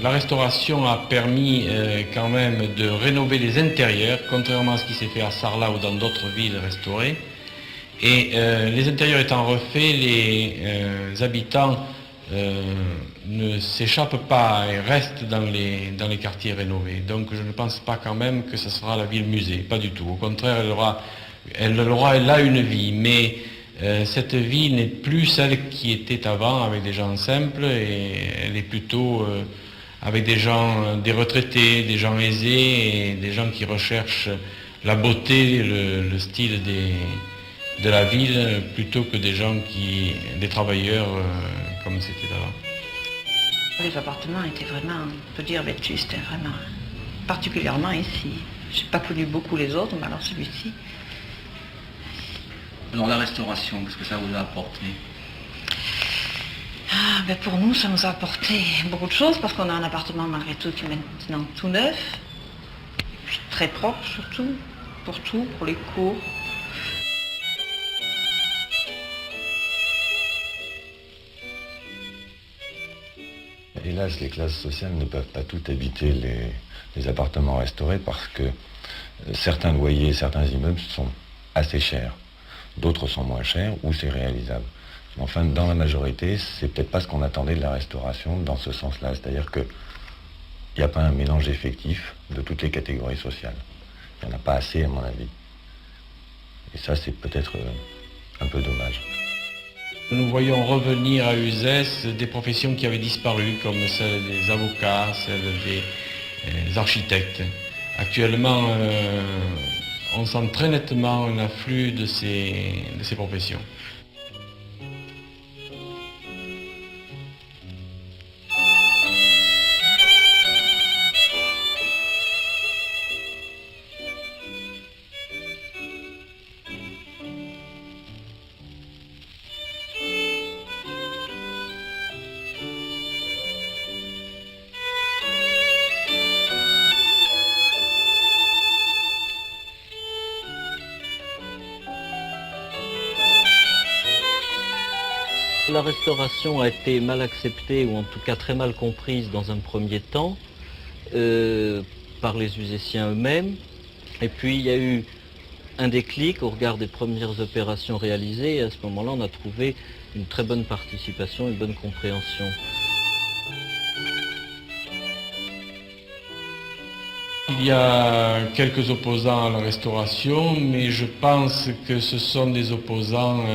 La restauration a permis quand même de rénover les intérieurs, contrairement à ce qui s'est fait à Sarlat ou dans d'autres villes restaurées. Et les intérieurs étant refaits, les habitants ne s'échappent pas et restent dans les quartiers rénovés. Donc je ne pense pas quand même que ce sera la ville musée, pas du tout. Au contraire, elle a une vie, mais cette vie n'est plus celle qui était avant avec des gens simples, et elle est plutôt avec des gens, des retraités, des gens aisés et des gens qui recherchent la beauté, le style de la ville, plutôt que des travailleurs comme c'était avant. Les appartements étaient vraiment, on peut dire, vétustes, vraiment, particulièrement ici. Je n'ai pas connu beaucoup les autres, mais alors celui-ci. Alors la restauration, qu'est-ce que ça vous a apporté? Ben pour nous, ça nous a apporté beaucoup de choses, parce qu'on a un appartement malgré tout qui est maintenant tout neuf, et puis très propre surtout, pour les cours. Hélas, les classes sociales ne peuvent pas toutes habiter les appartements restaurés parce que certains loyers, certains immeubles sont assez chers. D'autres sont moins chers ou c'est réalisable. Mais enfin, dans la majorité, c'est peut-être pas ce qu'on attendait de la restauration dans ce sens-là. C'est-à-dire qu'il n'y a pas un mélange effectif de toutes les catégories sociales. Il n'y en a pas assez, à mon avis. Et ça, c'est peut-être un peu dommage. Nous voyons revenir à Uzès des professions qui avaient disparu, comme celle des avocats, celle des architectes. Actuellement, on sent très nettement un afflux de ces professions. La restauration a été mal acceptée, ou en tout cas très mal comprise dans un premier temps, par les Uzéciens eux-mêmes. Et puis il y a eu un déclic au regard des premières opérations réalisées, et à ce moment-là on a trouvé une très bonne participation, une bonne compréhension. Il y a quelques opposants à la restauration, mais je pense que ce sont des opposants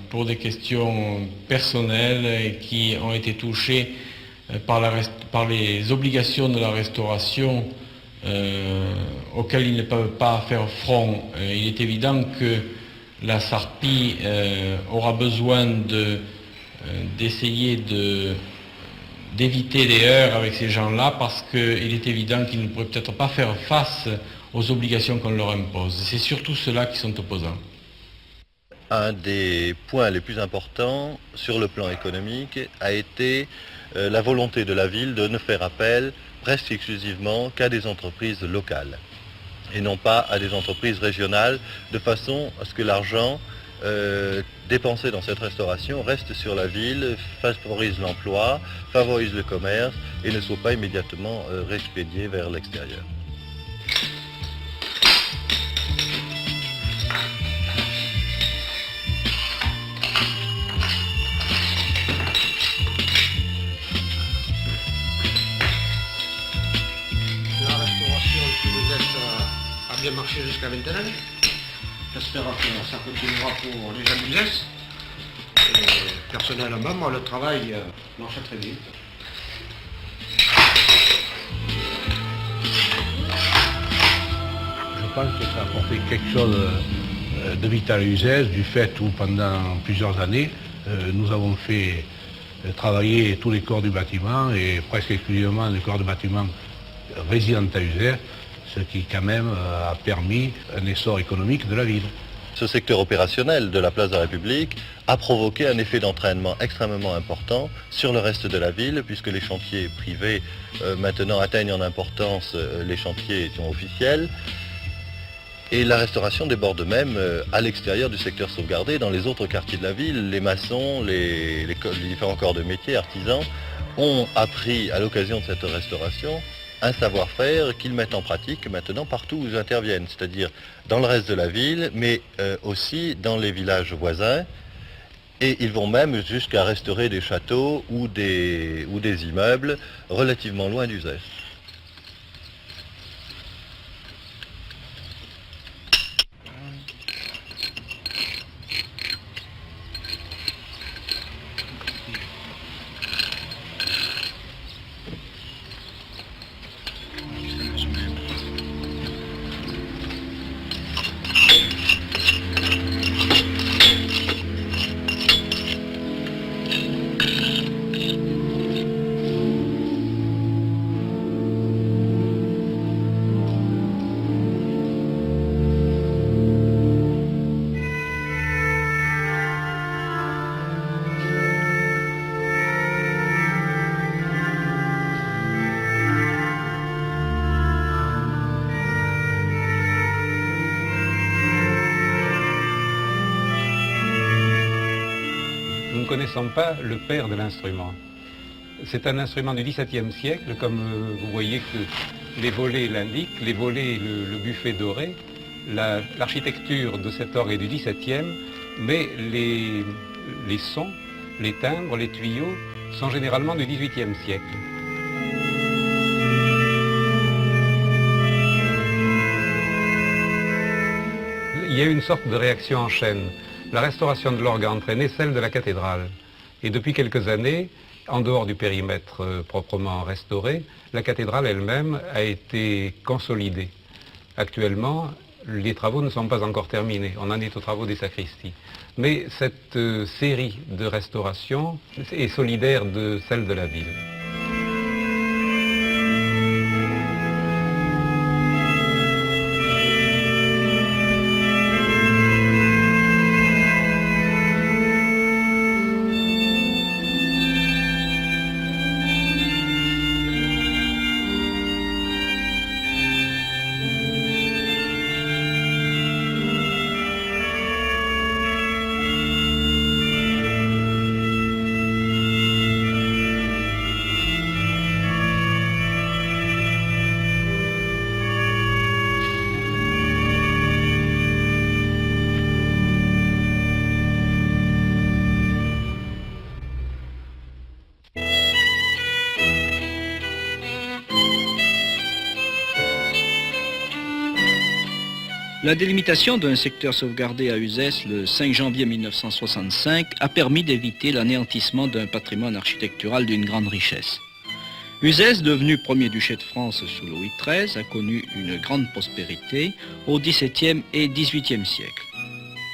pour des questions personnelles et qui ont été touchés par les obligations de la restauration auxquelles ils ne peuvent pas faire front. Il est évident que la Sarpi aura besoin d'essayer d'éviter les heurts avec ces gens-là, parce qu'il est évident qu'ils ne pourraient peut-être pas faire face aux obligations qu'on leur impose. C'est surtout ceux-là qui sont opposants. Un des points les plus importants sur le plan économique a été la volonté de la ville de ne faire appel presque exclusivement qu'à des entreprises locales et non pas à des entreprises régionales, de façon à ce que l'argent dépensé dans cette restauration reste sur la ville, favorise l'emploi, favorise le commerce et ne soit pas immédiatement réexpédié vers l'extérieur. La restauration qui vous a bien marché jusqu'à maintenant. J'espère que ça continuera pour les gens d'Uzès. Personnellement, moi, le travail marche très bien. Je pense que ça a apporté quelque chose de vital à Uzès, du fait où pendant plusieurs années, nous avons fait travailler tous les corps du bâtiment et presque exclusivement les corps du bâtiment résidents à Uzès, ce qui quand même a permis un essor économique de la ville. Ce secteur opérationnel de la place de la République a provoqué un effet d'entraînement extrêmement important sur le reste de la ville, puisque les chantiers privés maintenant atteignent en importance les chantiers officiels. Et la restauration déborde même à l'extérieur du secteur sauvegardé, dans les autres quartiers de la ville. Les maçons, les différents corps de métier, artisans, ont appris à l'occasion de cette restauration un savoir-faire qu'ils mettent en pratique maintenant partout où ils interviennent, c'est-à-dire dans le reste de la ville, mais aussi dans les villages voisins. Et ils vont même jusqu'à restaurer des châteaux ou des immeubles relativement loin d'Uzès. Nous ne connaissons pas le père de l'instrument. C'est un instrument du XVIIe siècle, comme vous voyez que les volets l'indiquent, les volets et le buffet doré. L'architecture de cet orgue est du XVIIe, mais les sons, les timbres, les tuyaux sont généralement du XVIIIe siècle. Il y a eu une sorte de réaction en chaîne. La restauration de l'orgue a entraîné celle de la cathédrale. Et depuis quelques années, en dehors du périmètre proprement restauré, la cathédrale elle-même a été consolidée. Actuellement, les travaux ne sont pas encore terminés. On en est aux travaux des sacristies. Mais cette série de restaurations est solidaire de celle de la ville. La délimitation d'un secteur sauvegardé à Uzès le 5 janvier 1965 a permis d'éviter l'anéantissement d'un patrimoine architectural d'une grande richesse. Uzès, devenu premier duché de France sous Louis XIII, a connu une grande prospérité au XVIIe et XVIIIe siècle.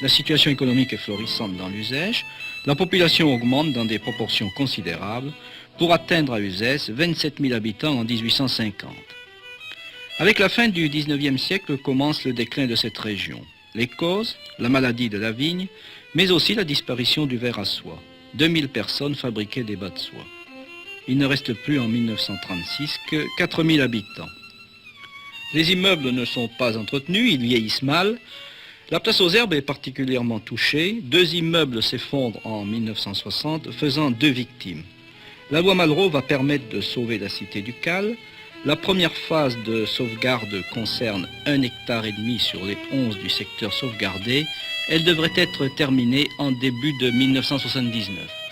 La situation économique est florissante dans l'Uzès, la population augmente dans des proportions considérables pour atteindre à Uzès 27 000 habitants en 1850. Avec la fin du XIXe siècle commence le déclin de cette région. Les causes, la maladie de la vigne, mais aussi la disparition du ver à soie. 2000 personnes fabriquaient des bas de soie. Il ne reste plus en 1936 que 4000 habitants. Les immeubles ne sont pas entretenus, ils vieillissent mal. La place aux Herbes est particulièrement touchée. 2 immeubles s'effondrent en 1960, faisant 2 victimes. La loi Malraux va permettre de sauver la cité du Cal. La première phase de sauvegarde concerne 1,5 hectare sur les 11 du secteur sauvegardé. Elle devrait être terminée en début de 1979.